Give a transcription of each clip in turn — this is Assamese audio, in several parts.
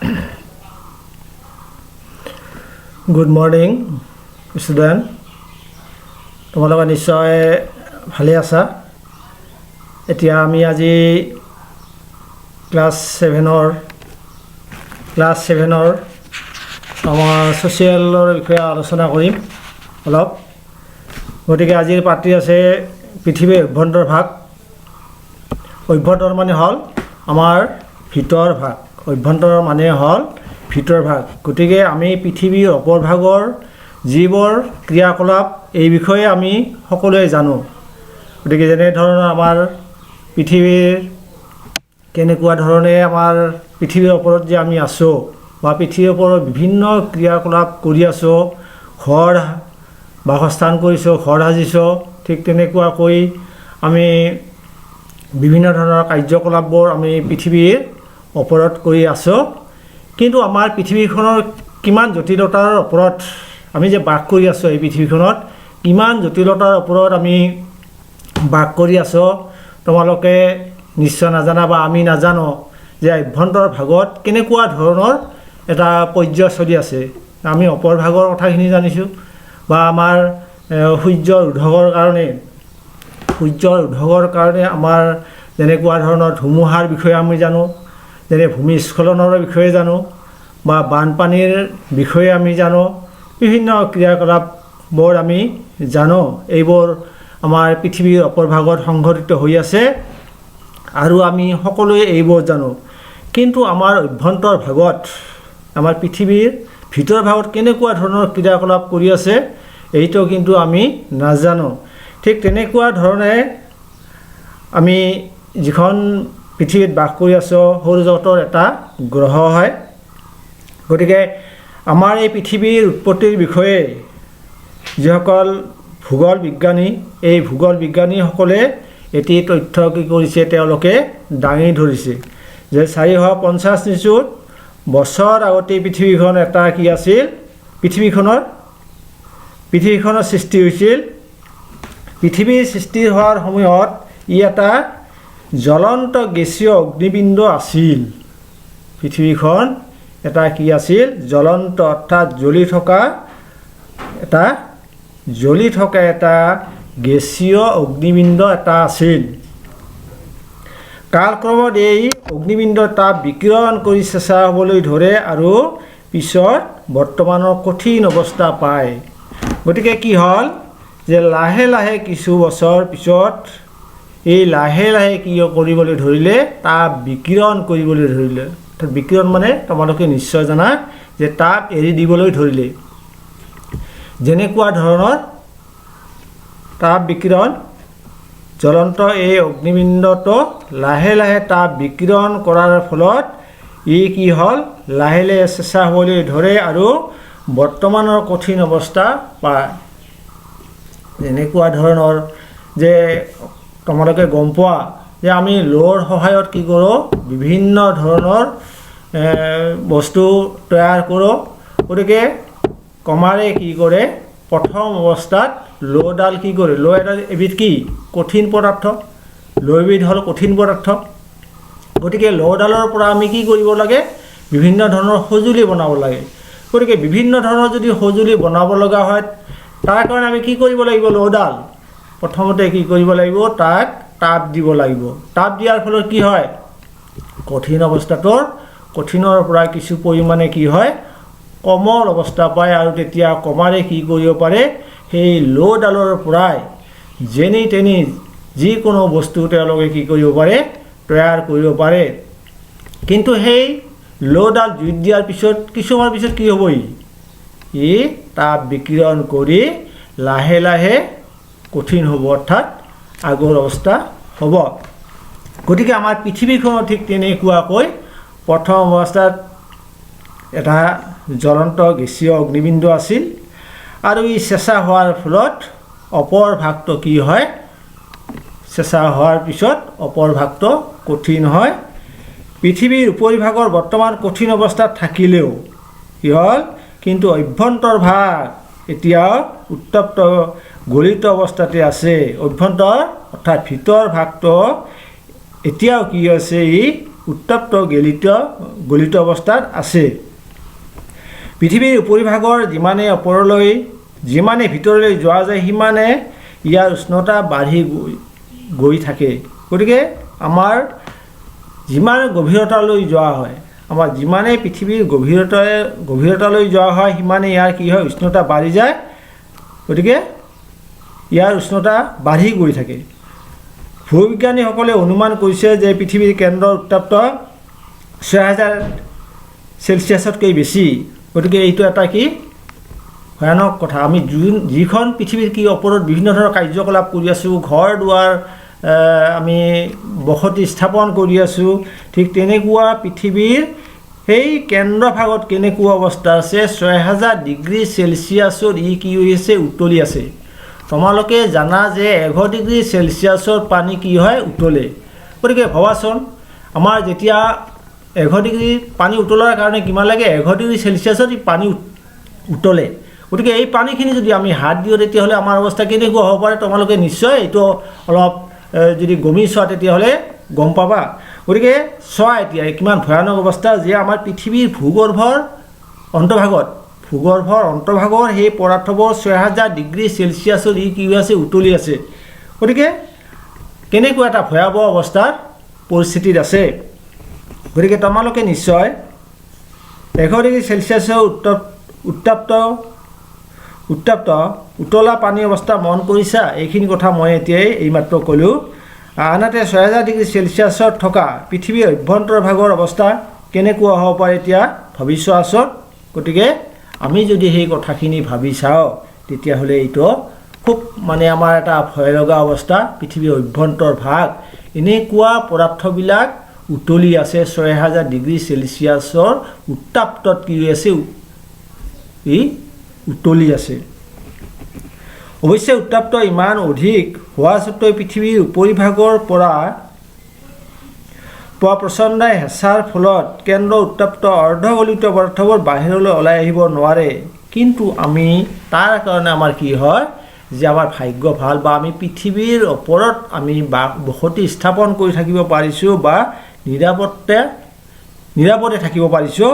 Good morning, student. তোমালোকে নিশ্চয় ভালে আছা। এতিয়া আমি আজি ক্লাছ 7ৰ আমাৰ ছ'চিয়েলৰ বিষয়ে আলোচনা কৰিম অলপ। গতিকে আজিৰ পাঠটি আছে পৃথিৱীৰ অভ্যন্তৰ ভাগ। অভ্যন্তৰ মানে হ'ল আমাৰ ভিতৰ ভাগ, অভ্যন্তৰ মানে হ'ল ভিতৰ ভাগ। গতিকে আমি পৃথিৱীৰ অপৰভাগৰ যিবোৰ ক্ৰিয়াকলাপ এই বিষয়ে আমি সকলোৱে জানো। গতিকে যেনেধৰণৰ আমাৰ পৃথিৱীৰ কেনেকুৱা ধৰণে আমাৰ পৃথিৱীৰ ওপৰত যে আমি আছোঁ বা পৃথিৱীৰ ওপৰত বিভিন্ন ক্ৰিয়াকলাপ কৰি আছোঁ, ঘৰ বাসস্থান কৰিছোঁ, ঘৰ সাজিছোঁ, ঠিক তেনেকুৱাকৈ আমি বিভিন্ন ধৰণৰ কাৰ্যকলাপবোৰ আমি পৃথিৱীৰ ওপৰত কৰি আছোঁ। কিন্তু আমাৰ পৃথিৱীখনৰ কিমান জটিলতাৰ ওপৰত আমি যে বাস কৰি আছোঁ, এই পৃথিৱীখনত কিমান জটিলতাৰ ওপৰত আমি বাস কৰি আছোঁ তোমালোকে নিশ্চয় নাজানা বা আমি নাজানো যে অভ্যন্তৰ ভাগত কেনেকুৱা ধৰণৰ এটা পৰ্যায় চলি আছে। আমি অপৰ ভাগৰ কথাখিনি জানিছোঁ বা আমাৰ সূৰ্যৰ উদ্যোগৰ কাৰণে আমাৰ যেনেকুৱা ধৰণৰ ধুমুহাৰ বিষয়ে আমি জানো, যেনে ভূমিস্খলনৰ বিষয়ে জানো বা বানপানীৰ বিষয়ে আমি জানো, বিভিন্ন ক্ৰিয়াকলাপবোৰ আমি জানো। এইবোৰ আমাৰ পৃথিৱীৰ অপৰভাগত সংঘটিত হৈ আছে আৰু আমি সকলোৱে এইবোৰ জানো। কিন্তু আমাৰ অভ্যন্তৰ ভাগত, আমাৰ পৃথিৱীৰ ভিতৰ ভাগত কেনেকুৱা ধৰণৰ ক্ৰিয়াকলাপ কৰি আছে এইটো কিন্তু আমি নাজানো। ঠিক তেনেকুৱা ধৰণে আমি যিখন পৃথিৱীত বাস কৰি আছোঁ সৌৰজগতৰ এটা গ্ৰহ হয়। গতিকে আমাৰ এই পৃথিৱীৰ উৎপত্তিৰ বিষয়ে যিসকল ভূগোল বিজ্ঞানী, এই ভূগোল বিজ্ঞানীসকলে এটি তথ্য কি কৰিছে, তেওঁলোকে দাঙি ধৰিছে যে 450 নিযুত বছৰ আগতে পৃথিৱীখন এটা কি আছিল, পৃথিৱীখনৰ সৃষ্টি হৈছিল। পৃথিৱীৰ সৃষ্টি হোৱাৰ সময়ত ই এটা জ্বলন্ত গেছীয় অগ্নিপিণ্ড আছিল। পৃথিৱীখন এটা কি আছিল, জ্বলন্ত অৰ্থাৎ জ্বলি থকা এটা গেছীয় অগ্নিপিণ্ড এটা আছিল। কালক্ৰমত এই অগ্নিপিণ্ডৰ তাপ বিকিৰণ কৰি চেঁচা হ'বলৈ ধৰে আৰু পিছত বৰ্তমানৰ কঠিন অৱস্থা পায়। গতিকে কি হ'ল যে লাহে লাহে কিছু বছৰ পিছত এই লাহে লাহে কি কৰিবলৈ ধৰিলে, তাপ বিকিৰণ কৰিবলৈ ধৰিলে। বিকিৰণ মানে তোমালোকে নিশ্চয় জানা যে তাপ এৰি দিবলৈ ধৰিলে। যেনেকুৱা ধৰণৰ তাপ বিকিৰণ, জ্বলন্ত এই অগ্নিপিণ্ডটো লাহে লাহে তাপ বিকিৰণ কৰাৰ ফলত ই কি হ'ল, লাহে লাহে চেঁচা হ'বলৈ ধৰে আৰু বৰ্তমানৰ কঠিন অৱস্থা পায়। এনেকুৱা ধৰণৰ যে তোমালোকে গম পোৱা যে আমি লোৰ সহায়ত কি কৰোঁ, বিভিন্ন ধৰণৰ বস্তু তৈয়াৰ কৰোঁ। গতিকে কমাৰে কি কৰে, প্ৰথম অৱস্থাত লোডাল কি কৰে, লো এডাল এবিধ কি কঠিন পদাৰ্থ, লো এবিধ হ'ল কঠিন পদাৰ্থ। গতিকে লোডালৰ পৰা আমি কি কৰিব লাগে, বিভিন্ন ধৰণৰ সঁজুলি বনাব লাগে। গতিকে বিভিন্ন ধৰণৰ যদি সঁজুলি বনাব লগা হয়, তাৰ কাৰণে আমি কি কৰিব লাগিব, লোডাল প্ৰথমতে কি কৰিব লাগিব, তাক তাপ দিব লাগিব। তাপ দিয়াৰ ফলত কি হয়, কঠিনৰ পৰা কিছু পৰিমাণে কি হয়, কোমল অৱস্থা পায় আৰু তেতিয়া কমাৰে কি কৰিব পাৰে, সেই লোডালৰ পৰাই যেনি তেনি যিকোনো বস্তু তেওঁলোকে কি কৰিব পাৰে, তৈয়াৰ কৰিব পাৰে। কিন্তু সেই লোডাল জুইত দিয়াৰ পিছত কিছুমান পিছত কি হ'ব, ই তাপ বিকিৰণ কৰি লাহে লাহে কঠিন হ'ব, অৰ্থাৎ আগৰ অৱস্থা হ'ব। গতিকে আমাৰ পৃথিৱীখনত ঠিক তেনেকুৱাকৈ প্ৰথম অৱস্থাত এটা জ্বলন্ত গেছীয় অগ্নিপিণ্ড আছিল আৰু ই চেঁচা হোৱাৰ ফলত অপৰ ভাগটো কি হয়, চেঁচা হোৱাৰ পিছত অপৰ ভাগটো কঠিন হয়। পৃথিৱীৰ উপৰিভাগৰ বৰ্তমান কঠিন অৱস্থাত থাকিলেও কি হ'ল, কিন্তু অভ্যন্তৰ ভাগ এতিয়াও উত্তপ্ত গলিত অৱস্থাতে আছে। অভ্যন্তৰ অৰ্থাৎ ভিতৰ ভাগটো এতিয়াও কি আছে, ই উত্তপ্ত গলিত অৱস্থাত আছে। পৃথিৱীৰ উপৰিভাগৰ যিমানে ভিতৰলৈ যোৱা যায় সিমানে ইয়াৰ উষ্ণতা বাঢ়ি গৈ থাকে। গতিকে আমাৰ যিমান গভীৰতালৈ যোৱা হয়, আমাৰ যিমানেই পৃথিৱীৰ গভীৰতালৈ যোৱা হয় সিমানে ইয়াৰ কি হয় উষ্ণতা বাঢ়ি যায়। গতিকে ইয়াৰ উষ্ণতা বাঢ়ি গৈ থাকে। ভূবিজ্ঞানীসকলে অনুমান কৰিছে যে পৃথিৱীৰ কেন্দ্ৰৰ উত্তাপ ৬,০০০ চেলছিয়াছতকৈ বেছি। গতিকে এইটো এটা কি ভয়ানক কথা। আমি যিখন পৃথিৱীৰ কি ওপৰত বিভিন্ন ধৰণৰ কাৰ্যকলাপ কৰি আছোঁ, ঘৰ দুৱাৰ আমি বসতি স্থাপন কৰি আছোঁ, ঠিক তেনেকুৱা পৃথিৱীৰ সেই কেন্দ্ৰভাগত কেনেকুৱা অৱস্থা আছে, ৬,০০০ ডিগ্ৰী চেলছিয়াছত ই কি হৈ আছে উতলি আছে। তোমালোকে জানা যে ১০০ ডিগ্ৰী চেলছিয়াছৰ পানী কি হয় উতলে। গতিকে ভবাচোন আমাৰ যেতিয়া ১০০ ডিগ্ৰী পানী উতলাৰ কাৰণে কিমান লাগে, ১০০ ডিগ্ৰী চেলছিয়াছত পানী উতলে। গতিকে এই পানীখিনি যদি আমি হাত দিওঁ তেতিয়াহ'লে আমাৰ অৱস্থা কেনেকুৱা হ'ব পাৰে তোমালোকে নিশ্চয় এইটো অলপ যদি গমি চোৱা তেতিয়াহ'লে গম পাবা। গতিকে চোৱা এতিয়া কিমান ভয়ানক অৱস্থা যে আমাৰ পৃথিৱীৰ ভূগৰ্ভৰ অন্তৰ্ভাগৰ সেই পদাৰ্থবোৰ ৬,০০০ ডিগ্ৰী চেলছিয়াছত ই কি হৈ আছে উতলি আছে। গতিকে কেনেকুৱা এটা ভয়াৱহ অৱস্থাৰ পৰিস্থিতিত আছে। গতিকে তোমালোকে নিশ্চয় ১০০ ডিগ্ৰী চেলছিয়াছৰ উত্তাপ্ত উতলা পানীৰ অৱস্থা মন কৰিছা। এইখিনি কথা মই এতিয়াই এইমাত্ৰ ক'লোঁ। আনহাতে ৬,০০০ ডিগ্ৰী চেলছিয়াছত থকা পৃথিৱীৰ অভ্যন্তৰভাগৰ অৱস্থা কেনেকুৱা হ'ব পাৰে এতিয়া ভাবি চোৱাচোন। গতিকে আমি যদি সেই কথাখিনি ভাবি চাওঁ তেতিয়াহ'লে এইটো খুব আমাৰ এটা ভয় লগা অৱস্থা। পৃথিৱীৰ অভ্যন্তৰ ভাগ এনেকুৱা পদাৰ্থবিলাক উতলি আছে ৬,০০০ ডিগ্ৰী চেলছিয়াছৰ উত্তাপ্তত কি হৈ আছে ই উতলি আছে। অৱশ্যে উত্তাপ্ত ইমান অধিক হোৱা স্বত্তেও পৃথিৱীৰ উপৰিভাগৰ পৰা পোৱা প্ৰচণ্ড হেঁচাৰ ফলত কেন্দ্ৰ উত্তাপ্ত অৰ্ধগলিত পদাৰ্থবোৰ বাহিৰলৈ ওলাই আহিব নোৱাৰে। কিন্তু আমি তাৰ কাৰণে আমাৰ কি হয় যে আমাৰ ভাগ্য ভাল বা আমি পৃথিৱীৰ ওপৰত আমি বসতি স্থাপন কৰি থাকিব পাৰিছোঁ বা নিৰাপদে থাকিব পাৰিছোঁ।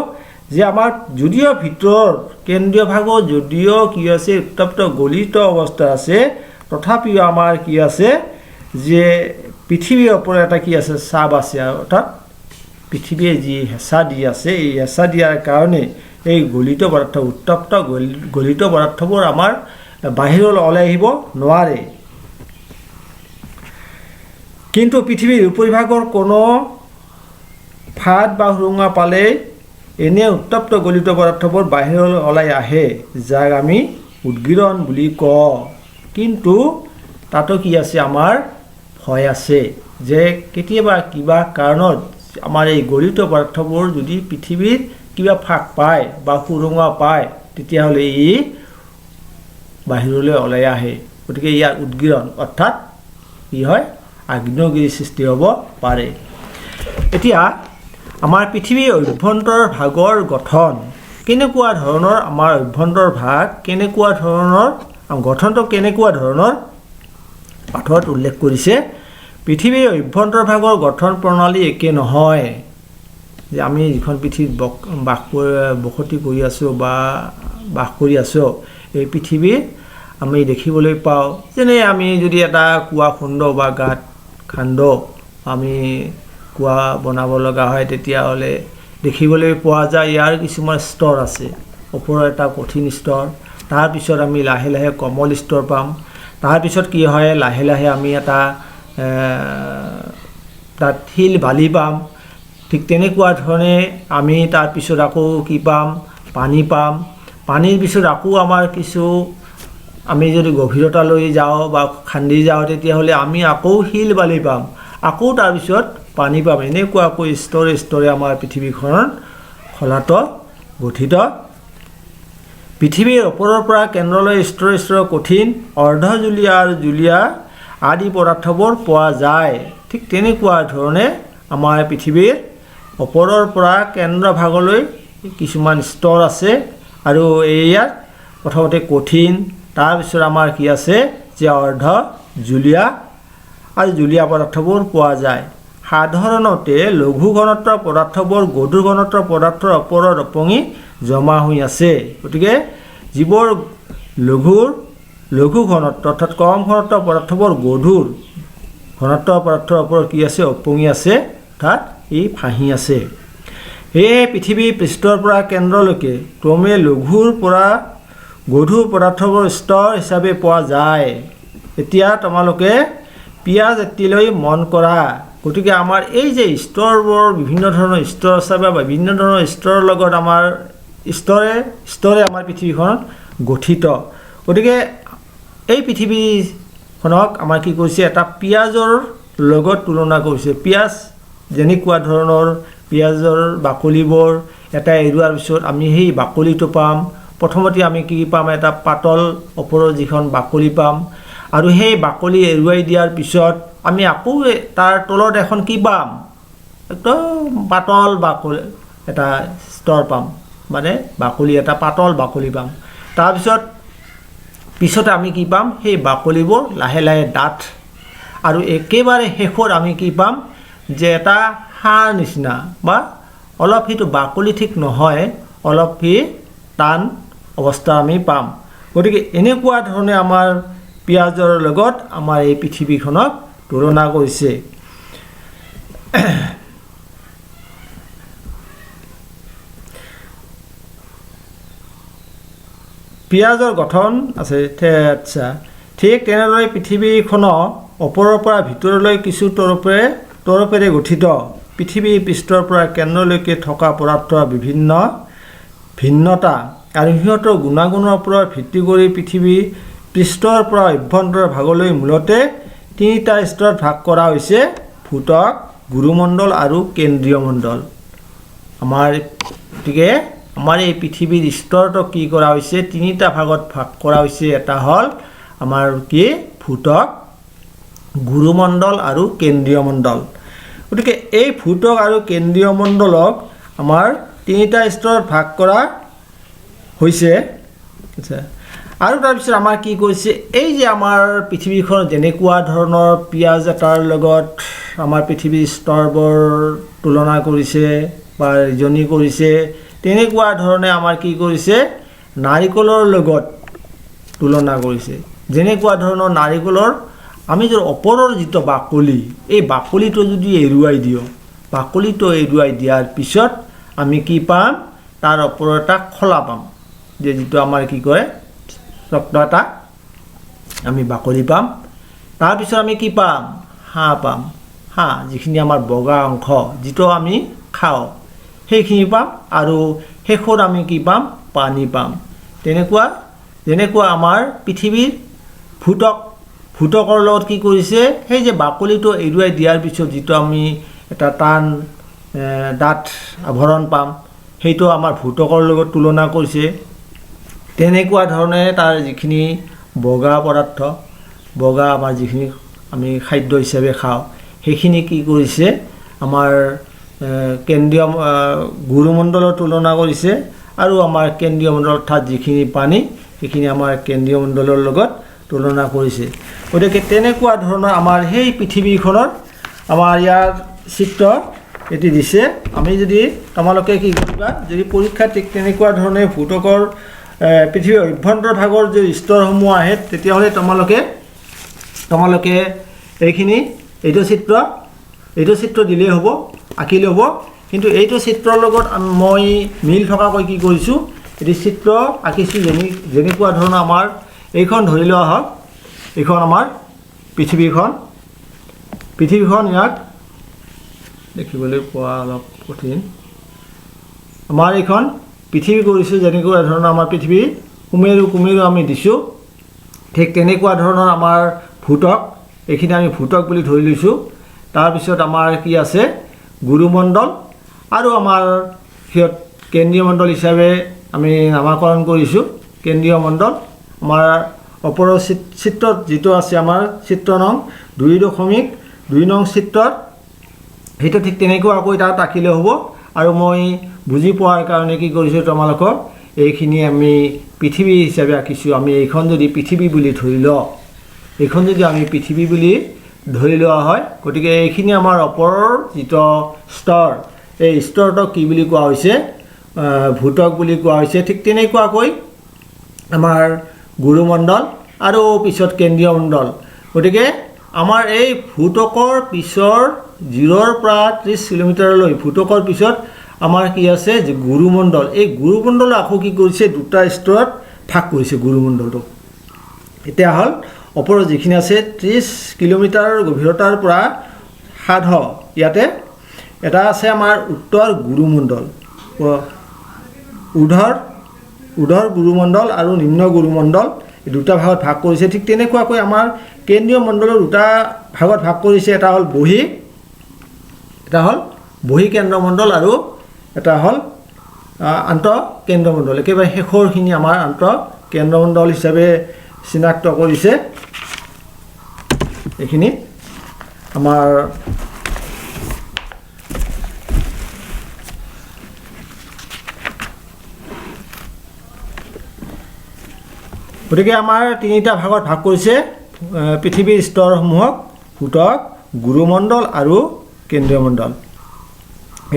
যে আমাৰ যদিও ভিতৰৰ কেন্দ্ৰীয় ভাগত যদিও কি আছে উত্তাপ্ত গলিত অৱস্থা আছে, তথাপিও আমাৰ কি আছে যে পৃথিৱীৰ ওপৰত এটা কি আছে চাপ আছে। অৰ্থাৎ পৃথিৱীয়ে যি হেঁচা দি আছে এই হেঁচা দিয়াৰ কাৰণে এই উত্তাপ্ত গলিত পদাৰ্থবোৰ আমাৰ বাহিৰলৈ ওলাই আহিব নোৱাৰে। কিন্তু পৃথিৱীৰ উপৰিভাগৰ কোনো ফাট বা সুৰুঙা পালে এনে উত্তপ্ত গলিত পদাৰ্থবোৰ বাহিৰলৈ ওলাই আহে, যাক আমি উদগীৰণ বুলি কওঁ। কিন্তু তাতো কি আছে আমাৰ ভয় আছে যে কেতিয়াবা কিবা কাৰণত আমাৰ এই গলিত পদাৰ্থবোৰ যদি পৃথিৱীত কিবা ফাঁক পায় বা সুৰুঙা পায় তেতিয়াহ'লে ই বাহিৰলৈ ওলাই আহে। গতিকে ইয়াৰ উদগীৰণ অৰ্থাৎ কি হয় আগ্নেয়গিৰি সৃষ্টি হ'ব পাৰে। এতিয়া আমাৰ পৃথিৱীৰ অভ্যন্তৰ ভাগৰ গঠন কেনেকুৱা ধৰণৰ, আমাৰ অভ্যন্তৰ ভাগ কেনেকুৱা ধৰণৰ, গঠনটো কেনেকুৱা ধৰণৰ পাঠত উল্লেখ কৰিছে। পৃথিৱীৰ অভ্যন্তৰ ভাগৰ গঠন প্ৰণালী একে নহয়। যে আমি যিখন পৃথিৱীত বসতি কৰি আছোঁ বা বাস কৰি আছোঁ, এই পৃথিৱীত আমি দেখিবলৈ পাওঁ যেনে আমি যদি এটা কুঁৱা খুন্দো বা গাঁত খান্দো, আমি কুঁৱা বনাব লগা হয় তেতিয়াহ'লে দেখিবলৈ পোৱা যায় ইয়াৰ কিছুমান স্তৰ আছে। ওপৰৰ এটা কঠিন স্তৰ, তাৰপিছত আমি লাহে লাহে কোমল স্তৰ পাম, তাৰপিছত কি হয় লাহে লাহে আমি এটা তাত শিল বালি পাম। ঠিক তেনেকুৱা ধৰণে আমি তাৰপিছত আকৌ কি পাম পানী পাম। পানীৰ পিছত আকৌ আমাৰ কিছু আমি যদি গভীৰতালৈ যাওঁ বা খান্দি যাওঁ তেতিয়াহ'লে আমি আকৌ শিল বালি পাম, আকৌ তাৰপিছত পানী পাম। এনেকুৱাকৈ স্তৰে স্তৰে আমাৰ পৃথিৱীখন খলাটো গঠিত। পৃথিৱীৰ ওপৰৰ পৰা কেন্দ্ৰলৈ স্তৰে স্তৰে কঠিন অৰ্ধজুলীয়া আৰু জুলীয়া আদি পদাৰ্থবোৰ পোৱা যায়। ঠিক তেনেকুৱা ধৰণে আমাৰ পৃথিৱীৰ ওপৰৰ পৰা কেন্দ্ৰ ভাগলৈ কিছুমান স্তৰ আছে আৰু ইয়াত প্ৰথমতে কঠিন, তাৰপিছত আমাৰ কি আছে যে অৰ্ধ জুলীয়া আৰু জুলীয়া পদাৰ্থবোৰ পোৱা যায়। সাধাৰণতে লঘু ঘনত্বৰ পদাৰ্থবোৰ গধুৰ ঘনত্বৰ পদাৰ্থৰ ওপৰত ওপঙি জমা হৈ আছে গতিকে যিবোৰ লঘু ঘনত্ব অৰ্থাৎ কম ঘনত্বৰ পদাৰ্থবোৰ গধুৰ ঘনত্বৰ পদাৰ্থৰ ওপৰত কি আছে ওপঙি আছে অৰ্থাৎ ই ফাঁহি আছে এই পৃথিৱীৰ পৃষ্ঠৰ পৰা কেন্দ্ৰলৈকে ক্ৰমে লঘুৰ পৰা গধুৰ পদাৰ্থবোৰ স্তৰ হিচাপে পোৱা যায় এতিয়া তোমালোকে পিয়াজ এটিলৈ মন কৰা গতিকে আমাৰ এই যে স্তৰবোৰ বিভিন্ন ধৰণৰ স্তৰ আছে বা বিভিন্ন ধৰণৰ স্তৰৰ লগত আমাৰ স্তৰে আমাৰ পৃথিৱীখন গঠিত গতিকে এই পৃথিৱীখনক আমাৰ কি কৰিছে এটা পিয়াজৰ লগত তুলনা কৰিছে পিয়াজ যেনেকুৱা ধৰণৰ পিয়াজৰ বাকলিবোৰ এটা এৰুৱাৰ পিছত আমি সেই বাকলিটো পাম প্ৰথমতে আমি কি পাম এটা পাতল ওপৰৰ যিখন বাকলি পাম আৰু সেই বাকলি এৰুৱাই দিয়াৰ পিছত আমি আকৌ তাৰ তলত এখন কি পাম একদম পাতল বাকলি এটা স্তৰ পাম মানে বাকলি এটা পাতল বাকলি পাম তাৰপিছত পিছতে আমি কি পাম সেই বাকলিবোৰ লাহে লাহে ডাঠ আৰু একেবাৰে শেষত আমি কি পাম যে এটা হাড় নিচিনা বা অলপ সেইটো বাকলি ঠিক নহয় অলপ সি টান অৱস্থা আমি পাম গতিকে এনেকুৱা ধৰণে আমাৰ পিয়াজৰ লগত আমাৰ এই পৃথিৱীখনক তুলনা কৰিছে পিয়াজৰ গঠন আছে আচ্ছা ঠিক তেনেদৰে পৃথিৱীখনৰ ওপৰৰ পৰা ভিতৰলৈ কিছু তৰপেৰে গঠিত পৃথিৱীৰ পৃষ্ঠৰ পৰা কেন্দ্ৰলৈকে থকা পদাৰ্থৰ বিভিন্ন ভিন্নতা আৰু সিহঁতৰ গুণাগুণৰ ওপৰত ভিত্তি কৰি পৃথিৱী পৃষ্ঠৰ পৰা অভ্যন্তৰ ভাগলৈ মূলতে তিনিটা স্তৰত ভাগ কৰা হৈছে ভূত্বক গুৰুমণ্ডল আৰু কেন্দ্ৰীয় মণ্ডল গতিকে আমাৰ এই পৃথিৱীৰ স্তৰটো কি কৰা হৈছে তিনিটা ভাগত ভাগ কৰা হৈছে এটা হ'ল আমাৰ কি ভূত্বক গুৰুমণ্ডল আৰু কেন্দ্ৰীয় মণ্ডল গতিকে এই ভূত্বক আৰু কেন্দ্ৰীয় মণ্ডলক আমাৰ তিনিটা স্তৰত ভাগ কৰা হৈছে আচ্ছা আৰু তাৰপিছত আমাৰ কি কৰিছে এই যে আমাৰ পৃথিৱীখন যেনেকুৱা ধৰণৰ পিয়াজ এটাৰ লগত আমাৰ পৃথিৱীৰ স্তৰবোৰ তুলনা কৰিছে বা ৰিজনি কৰিছে তেনেকুৱা ধৰণে আমাৰ কি কৰিছে নাৰিকলৰ লগত তুলনা কৰিছে যেনেকুৱা ধৰণৰ নাৰিকলৰ আমি যদি ওপৰৰ যিটো বাকলি এই বাকলিটো যদি এৰুৱাই দিওঁ বাকলিটো এৰুৱাই দিয়াৰ পিছত আমি কি পাম তাৰ ওপৰত এটা খোলা পাম যে যিটো আমাৰ কি কৰে শক্ত এটা আমি বাকলি পাম তাৰপিছত আমি কি পাম হাঁহ পাম হাঁহ যিখিনি আমাৰ বগা অংশ যিটো আমি খাওঁ সেইখিনি পাম আৰু শেষত আমি কি পাম পানী পাম যেনেকুৱা আমাৰ পৃথিৱীৰ ভূত্বকৰ লগত কি কৰিছে সেই যে বাকলিটো এৰুৱাই দিয়াৰ পিছত যিটো আমি এটা টান ডাঠ আৱৰণ পাম সেইটো আমাৰ ভূত্বকৰ লগত তুলনা কৰিছে তেনেকুৱা ধৰণে তাৰ যিখিনি বগা পদাৰ্থ বগা আমাৰ যিখিনি আমি খাদ্য হিচাপে খাওঁ সেইখিনি কি কৰিছে আমাৰ কেন্দ্ৰীয় গুৰুমণ্ডলৰ তুলনা কৰিছে আৰু আমাৰ কেন্দ্ৰীয় মণ্ডল অৰ্থাৎ যিখিনি পানী সেইখিনি আমাৰ কেন্দ্ৰীয় মণ্ডলৰ লগত তুলনা কৰিছে গতিকে তেনেকুৱা ধৰণৰ আমাৰ সেই পৃথিৱীখনৰ আমাৰ ইয়াৰ চিত্ৰ এটি দিছে আমি যদি তোমালোকে কি কৰিবা যদি পৰীক্ষাত ঠিক তেনেকুৱা ধৰণে ভূত্বকৰ পৃথিৱীৰ অভ্যন্তৰ ভাগৰ যে স্তৰসমূহ আহে তেতিয়াহ'লে তোমালোকে এইটো চিত্ৰ দিলেই হ'ব আঁকিলেই হ'ব কিন্তু এইটো চিত্ৰৰ লগত মই মিল থকাকৈ কি কৰিছোঁ এটি চিত্ৰ আঁকিছোঁ যেনেকুৱা ধৰণৰ আমাৰ এইখন ধৰি লোৱা হওক এইখন আমাৰ পৃথিৱীখন ইয়াক দেখিবলৈ পোৱা অলপ কঠিন আমাৰ এইখন পৃথিৱী কৰিছোঁ যেনেকুৱা ধৰণৰ আমাৰ পৃথিৱী কুমেৰু আমি দিছোঁ ঠিক তেনেকুৱা ধৰণৰ আমাৰ ভূত্বক এইখিনি আমি ভূত্বক বুলি ধৰি লৈছোঁ তাৰপিছত আমাৰ কি আছে গুৰুমণ্ডল আৰু আমাৰ কেন্দ্ৰীয় মণ্ডল হিচাপে আমি নামাকৰণ কৰিছোঁ কেন্দ্ৰীয় মণ্ডল আমাৰ ওপৰৰ চিত্ৰত যিটো আছে আমাৰ চিত্ৰ নং 2.2 নং চিত্ৰত সেইটো ঠিক তেনেকুৱাকৈ তাত আঁকিলে হ'ব আৰু মই বুজি পোৱাৰ কাৰণে কি কৰিছোঁ তোমালোকক এইখিনি আমি পৃথিৱী হিচাপে আঁকিছোঁ আমি এইখন যদি পৃথিৱী বুলি ধৰি লওঁ এইখন যদি আমি পৃথিৱী বুলি ধৰি লোৱা হয়। গতিকে এইখিনি আমাৰ ওপৰৰ যিটো স্তৰ, এই স্তৰটোক কি বুলি কোৱা হৈছে? ভূত্বক বুলি কোৱা হৈছে। ঠিক তেনেকুৱাকৈ আমাৰ গুৰুমণ্ডল আৰু পিছত কেন্দ্ৰীয় মণ্ডল। গতিকে আমাৰ এই ভূত্বকৰ পিছৰ 0ৰ পৰা 30 কিলোমিটাৰলৈ ভূত্বকৰ পিছত আমাৰ কি আছে যে গুৰুমণ্ডল। এই গুৰুমণ্ডল আকৌ কি কৰিছে? দুটা স্তৰত ভাগ কৰিছে গুৰুমণ্ডলটো। এতিয়া হ'ল ওপৰত যিখিনি আছে 30 কিলোমিটাৰ গভীৰতাৰ পৰা 700, ইয়াতে এটা আছে আমাৰ উত্তৰ গুৰুমণ্ডল, উৰ্ধৰ গুৰুমণ্ডল আৰু নিম্ন গুৰুমণ্ডল, এই দুটা ভাগত ভাগ কৰিছে। ঠিক তেনেকুৱাকৈ আমাৰ কেন্দ্ৰীয় মণ্ডলৰ দুটা ভাগত ভাগ কৰিছে। এটা হ'ল বহি কেন্দ্ৰমণ্ডল আৰু এটা হ'ল আন্তঃকেন্দ্ৰমণ্ডল। একেবাৰে শেষৰখিনি আমাৰ আন্তঃকেন্দ্ৰমণ্ডল হিচাপে চিনাক্ত কৰিছে। এইখিনি আমাৰ গতিকে আমাৰ তিনিটা ভাগত ভাগ কৰিছে পৃথিৱীৰ স্তৰসমূহক: ভূত্বক, গুৰুমণ্ডল আৰু কেন্দ্ৰীয় মণ্ডল।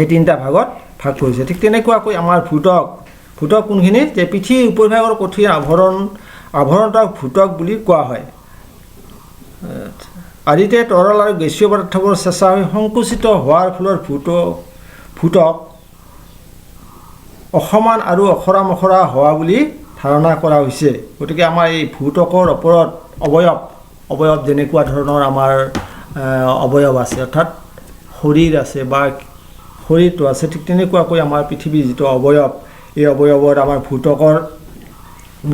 এই তিনিটা ভাগত ভাগ কৰিছে। ঠিক তেনেকুৱাকৈ আমাৰ ভূত্বক কোনখিনি? যে পৃথিৱীৰ উপৰিভাগৰ কঠিন আৱৰণটোক ভূত্বক বুলি কোৱা হয়। আদিতে তৰল আৰু গেছীয় পদাৰ্থবোৰ চেঁচা হৈ সংকুচিত হোৱাৰ ফলত ভূত্বক অসমান আৰু অখৰা হোৱা বুলি ধাৰণা কৰা হৈছে। গতিকে আমাৰ এই ভূত্বকৰ ওপৰত অৱয়ব যেনেকুৱা ধৰণৰ আমাৰ অৱয়ব আছে, অৰ্থাৎ শৰীৰ আছে বা শৰীৰটো আছে, ঠিক তেনেকুৱাকৈ আমাৰ পৃথিৱীৰ যিটো অৱয়ব, এই অৱয়ৱত আমাৰ ভূত্বকৰ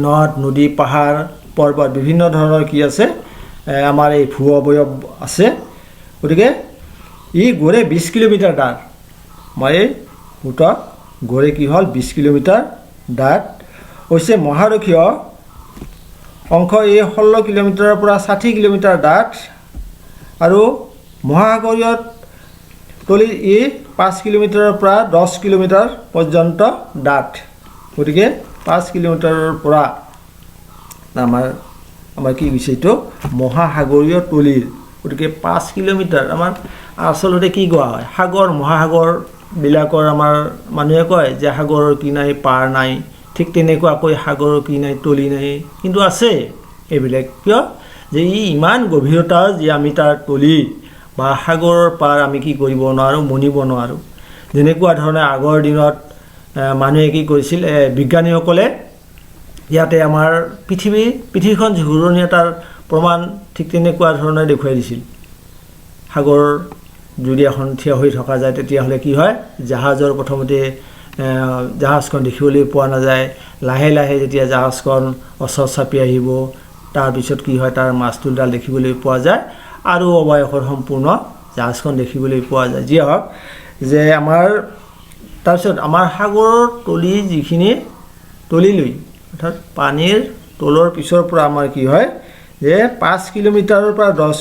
নদ, নদী, পাহাৰ, পৰ্বত বিভিন্ন ধৰণৰ কি আছে? আমাৰ এই ভূ অৱয়ব আছে। গতিকে ই গড়ে 20 কিলোমিটাৰ ডাঠ। আমাৰ এই ভূত্বক গড়ে কি হ'ল? 20 কিলোমিটাৰ ডাঠ হৈছে। মহাৰকীয় অংশ এই 16 কিলোমিটাৰৰ পৰা 60 কিলোমিটাৰ ডাঠ আৰু মহাসাগৰীয় তলিৰ ই 5 কিলোমিটাৰৰ পৰা 10 কিলোমিটাৰ পৰ্যন্ত ডাঠ। গতিকে 5 কিলোমিটাৰৰ পৰা আমাৰ কি হৈছে? এইটো মহাসাগৰীয় তলিৰ। গতিকে 5 কিলোমিটাৰ আমাৰ আচলতে কি কোৱা হয়? সাগৰ মহাসাগৰবিলাকৰ আমাৰ মানুহে কয় যে সাগৰৰ কি নাই, পাৰ নাই। ঠিক তেনেকুৱাকৈ সাগৰৰ কি নাই, তলি নাই, কিন্তু আছে এইবিলাক। কিয়? যে ই ইমান গভীৰতাৰ যে আমি তাৰ তলি বা সাগৰৰ পাৰ আমি কি কৰিব নোৱাৰোঁ, মনিব নোৱাৰোঁ। যেনেকুৱা ধৰণে আগৰ দিনত মানুহে কি কৰিছিল? বিজ্ঞানীসকলে ইয়াতে আমাৰ পৃথিৱীখন যে ঘূৰণীয়া তাৰ প্ৰমাণ ঠিক তেনেকুৱা ধৰণে দেখুৱাই দিছিল। সাগৰ যদি এখন থিয় হৈ থকা যায় তেতিয়াহ'লে কি হয়? জাহাজৰ প্ৰথমতে জাহাজখন দেখিবলৈ পোৱা নাযায়। লাহে লাহে যেতিয়া জাহাজখন ওচৰ চাপি আহিব, তাৰপিছত কি হয়? তাৰ মাছটোলডাল দেখিবলৈ পোৱা যায় আৰু অৱশেষত সম্পূৰ্ণ জাহাজখন দেখিবলৈ পোৱা যায়। যিয়ে হওক যে তাৰপিছত আমাৰ সাগৰৰ তলি যিখিনি তলিলৈ, অৰ্থাৎ পানীৰ তলৰ পিছৰ পৰা আমাৰ কি হয়? যে 5 কিলোমিটাৰৰ পৰা 10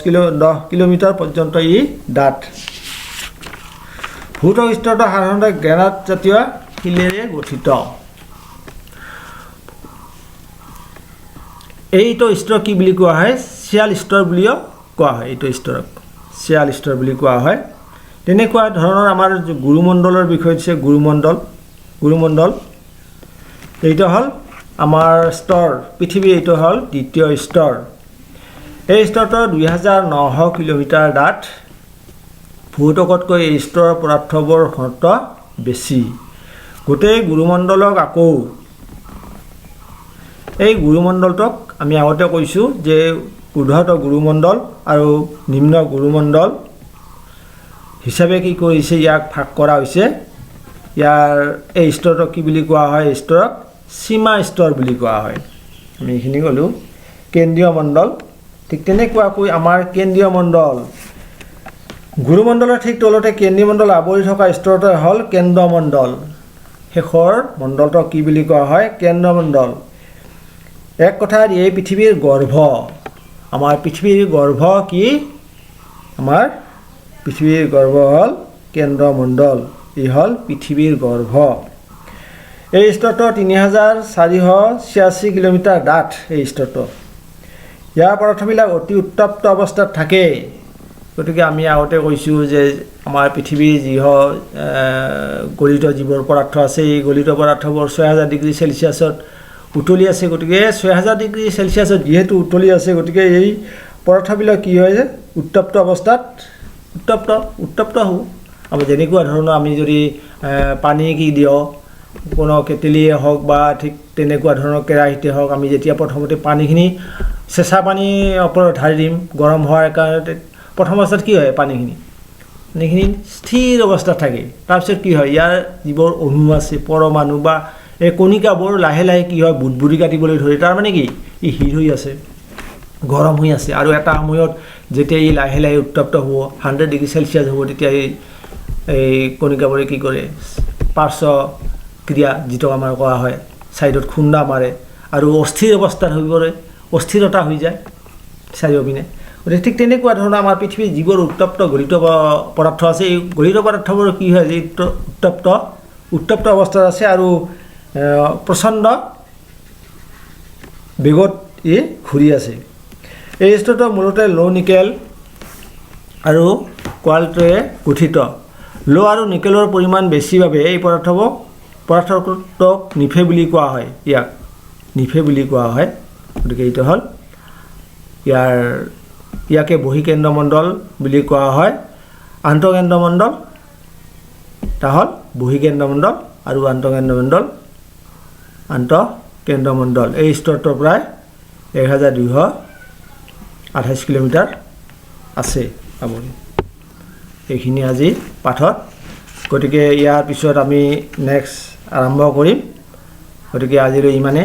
কিলোমিটাৰ পৰ্যন্ত ই ডাঠ। ভূত্বক স্তৰটো সাধাৰণতে গ্ৰেনাইট জাতীয় শিলেৰে গঠিত। এইটো স্তৰ কি বুলি কোৱা হয়? শিয়াল স্তৰ বুলিও কোৱা হয়। এইটো স্তৰক শিয়াল স্তৰ বুলি কোৱা হয়। তেনেকুৱা ধৰণৰ আমাৰ গুৰুমণ্ডলৰ বিষয় হৈছে গুৰুমণ্ডল। এইটো হ'ল আমাৰ স্তৰ পৃথিৱী, এইটো হ'ল দ্বিতীয় স্তৰ। এই স্তৰটো 2900 কিলোমিটাৰ ডাঠ। ভূত্বকতকৈ এই স্তৰৰ পদাৰ্থবোৰ ঘনত্ব বেছি। গোটেই গুৰুমণ্ডলক আকৌ এই গুৰুমণ্ডলটোক আমি আগতে কৈছোঁ যে উৰ্ধত গুৰুমণ্ডল আৰু নিম্ন গুৰুমণ্ডল হিচাপে কি কৰিছে? ইয়াক ভাগ কৰা হৈছে। এই স্তৰটোক কি বুলি কোৱা হয়? স্তৰক সীমা স্তৰ বুলি কোৱা হয়। আমি এইখিনি ক'লোঁ। কেন্দ্ৰীয় মণ্ডল, ঠিক তেনেকুৱাকৈ আমাৰ কেন্দ্ৰীয় মণ্ডল, গুৰুমণ্ডলৰ ঠিক তলতে কেন্দ্ৰীয় মণ্ডল আৱৰি থকা স্তৰটো হ'ল কেন্দ্ৰমণ্ডল। শেষৰ মণ্ডলটোক কি বুলি কোৱা হয়? কেন্দ্ৰমণ্ডল। এক কথাত এই পৃথিৱীৰ গৰ্ভ। আমাৰ পৃথিৱীৰ গৰ্ভ কি? আমাৰ পৃথিৱীৰ গৰ্ভ হ'ল কেন্দ্ৰমণ্ডল। ই হ'ল পৃথিৱীৰ গৰ্ভ। এই স্তৰটো 3486 কিলোমিটাৰ ডাঠ। এই স্তৰটো ইয়াৰ পদাৰ্থবিলাক অতি উত্তপ্ত অৱস্থাত থাকে। গতিকে আমি আগতে কৈছোঁ যে আমাৰ পৃথিৱীৰ যি গলিত যিবোৰ পদাৰ্থ আছে এই গলিত পদাৰ্থবোৰ 6000 ডিগ্ৰী চেলচিয়াছত উতলি আছে। গতিকে 6000 ডিগ্ৰী চেলচিয়াছত যিহেতু উতলি আছে, গতিকে এই পদাৰ্থবিলাক কি হয় যে উত্তপ্ত অৱস্থাত উত্তপ্ত হ'ব। আমি যেনেকুৱা ধৰণৰ আমি যদি পানী কি দিওঁ, কোনো কেটেলিয়ে হওক বা ঠিক তেনেকুৱা ধৰণৰ কেৰাহীতে হওক, আমি যেতিয়া প্ৰথমতে পানীখিনি চেঁচা পানী ওপৰত ঢালি দিম গৰম হোৱাৰ কাৰণে, প্ৰথম অৱস্থাত কি হয় পানীখিনি স্থিৰ অৱস্থাত থাকে। তাৰপিছত কি হয়, ইয়াৰ যিবোৰ অণু আছে পৰমাণু বা এই কণিকাবোৰ লাহে লাহে কি হয় বুদবুদি কাটিবলৈ ধৰে। তাৰমানে কি ই হিট হৈ আছে, গৰম হৈ আছে, আৰু এটা সময়ত যেতিয়া ই লাহে লাহে উত্তপ্ত হ'ব 100 ডিগ্ৰী চেলচিয়াছ হ'ব, তেতিয়া এই কণিকাবোৰে কি কৰে পাৰ্শ্ব ক্ৰিয়া যিটো আমাৰ কোৱা হয়, ছাইডত খুন্দা মাৰে আৰু অস্থিৰ অৱস্থাত হৈ পৰে, অস্থিৰতা হৈ যায় চাৰিওপিনে। গতিকে ঠিক তেনেকুৱা ধৰণৰ আমাৰ পৃথিৱীৰ যিবোৰ উত্তপ্ত গলিত পদাৰ্থ আছে, এই গলিত পদাৰ্থবোৰ কি হয় যে উত্তপ্ত অৱস্থাত আছে আৰু প্ৰচণ্ড বেগত ই ঘূৰি আছে। এই স্তৰটো মূলতঃ ল' নিকেল আৰু কোৱাল্টৰে গঠিত। ল' আৰু নিকেলৰ পৰিমাণ বেছি বাবে এই পদাৰ্থটোক নিফে বুলি কোৱা হয়, ইয়াক নিফে বুলি কোৱা হয়। গতিকে এইটো হ'ল ইয়াকে বহিকেন্দ্ৰমণ্ডল বুলি কোৱা হয়। আন্তঃকেন্দ্ৰমণ্ডল এটা হ'ল বহিকেন্দ্ৰমণ্ডল আৰু আন্তঃকেন্দ্ৰমণ্ডল। এই স্তৰটো প্ৰায় 1228 কিলোমিটাৰ আছে আপুনি। এইখিনি আজি পাঠত। গতিকে ইয়াৰ পিছত আমি নেক্সট আৰম্ভ কৰিম। গতিকে আজিলৈ ইমানে।